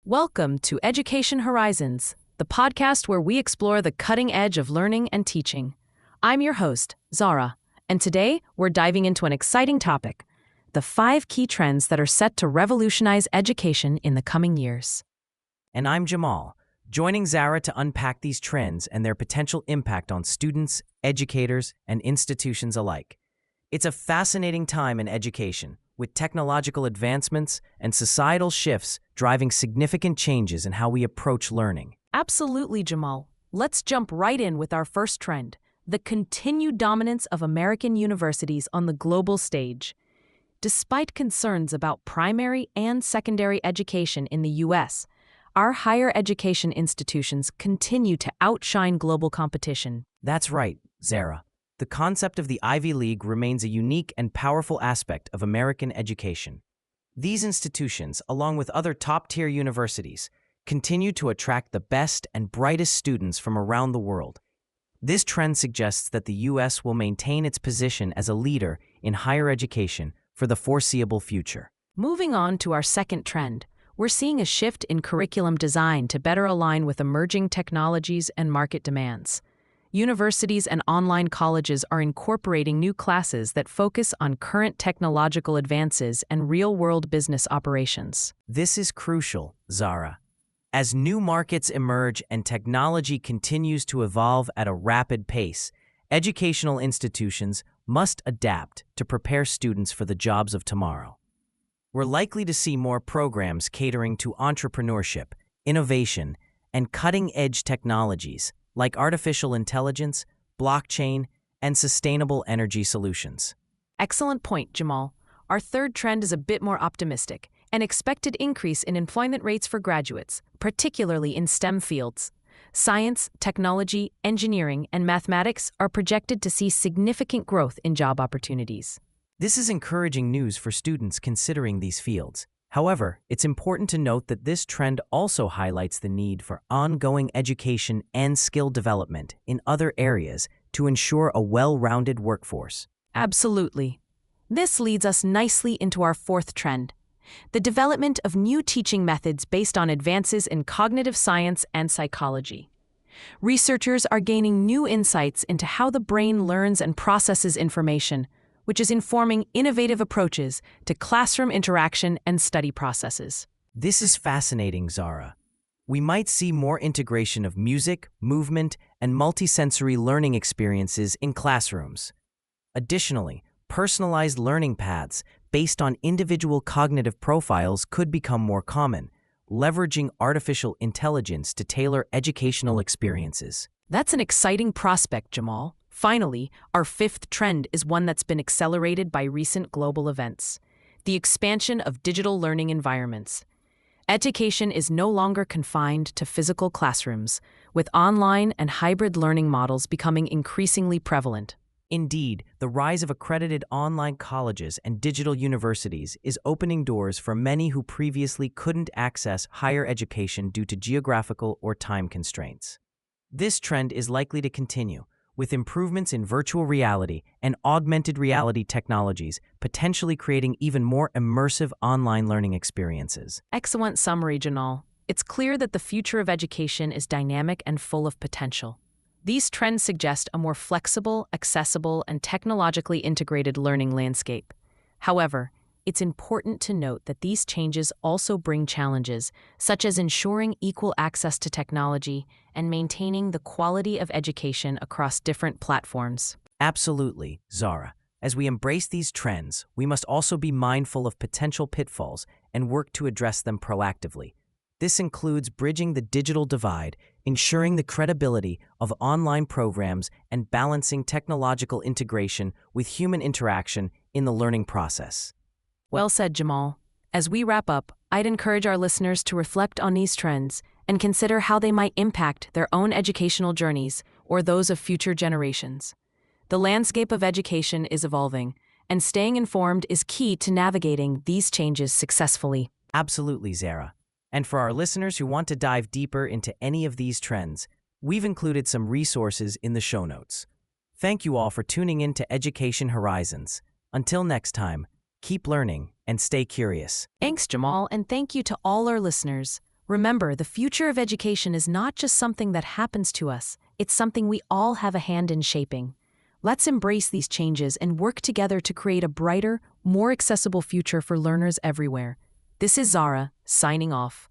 Welcome to Education Horizons, the podcast where we explore the cutting edge of learning and teaching. I'm your host, Zara, and today we're diving into an exciting topic, the 5 key trends that are set to revolutionize education in the coming years. And I'm Jamal, joining Zara to unpack these trends and their potential impact on students, educators, and institutions alike. It's a fascinating time in education, with technological advancements and societal shifts driving significant changes in how we approach learning. Absolutely, Jamal. Let's jump right in with our first trend, the continued dominance of American universities on the global stage. Despite concerns about primary and secondary education in the U.S., our higher education institutions continue to outshine global competition. That's right, Zara. The concept of the Ivy League remains a unique and powerful aspect of American education. These institutions, along with other top-tier universities, continue to attract the best and brightest students from around the world. This trend suggests that the U.S. will maintain its position as a leader in higher education for the foreseeable future. Moving on to our second trend, we're seeing a shift in curriculum design to better align with emerging technologies and market demands. Universities and online colleges are incorporating new classes that focus on current technological advances and real-world business operations. This is crucial, Zara. As new markets emerge and technology continues to evolve at a rapid pace, educational institutions must adapt to prepare students for the jobs of tomorrow. We're likely to see more programs catering to entrepreneurship, innovation, and cutting-edge technologies like artificial intelligence, blockchain, and sustainable energy solutions. Excellent point, Jamal. Our third trend is a bit more optimistic, an expected increase in employment rates for graduates, particularly in STEM fields. Science, technology, engineering, and mathematics are projected to see significant growth in job opportunities. This is encouraging news for students considering these fields. However, it's important to note that this trend also highlights the need for ongoing education and skill development in other areas to ensure a well-rounded workforce. Absolutely. This leads us nicely into our fourth trend, the development of new teaching methods based on advances in cognitive science and psychology. Researchers are gaining new insights into how the brain learns and processes information, which is informing innovative approaches to classroom interaction and study processes. This is fascinating, Zara. We might see more integration of music, movement, and multisensory learning experiences in classrooms. Additionally, personalized learning paths based on individual cognitive profiles could become more common, leveraging artificial intelligence to tailor educational experiences. That's an exciting prospect, Jamal. Finally, our fifth trend is one that's been accelerated by recent global events, the expansion of digital learning environments. Education is no longer confined to physical classrooms, with online and hybrid learning models becoming increasingly prevalent. Indeed, the rise of accredited online colleges and digital universities is opening doors for many who previously couldn't access higher education due to geographical or time constraints. This trend is likely to continue, with improvements in virtual reality and augmented reality technologies potentially creating even more immersive online learning experiences. Excellent summary, Janal. It's clear that the future of education is dynamic and full of potential. These trends suggest a more flexible, accessible, and technologically integrated learning landscape. However, it's important to note that these changes also bring challenges, such as ensuring equal access to technology and maintaining the quality of education across different platforms. Absolutely, Zara. As we embrace these trends, we must also be mindful of potential pitfalls and work to address them proactively. This includes bridging the digital divide, ensuring the credibility of online programs, and balancing technological integration with human interaction in the learning process. Well said, Jamal. As we wrap up, I'd encourage our listeners to reflect on these trends and consider how they might impact their own educational journeys or those of future generations. The landscape of education is evolving, and staying informed is key to navigating these changes successfully. Absolutely, Zara. And for our listeners who want to dive deeper into any of these trends, we've included some resources in the show notes. Thank you all for tuning in to Education Horizons. Until next time, keep learning and stay curious. Thanks, Jamal, and thank you to all our listeners. Remember, the future of education is not just something that happens to us, it's something we all have a hand in shaping. Let's embrace these changes and work together to create a brighter, more accessible future for learners everywhere. This is Zara, signing off.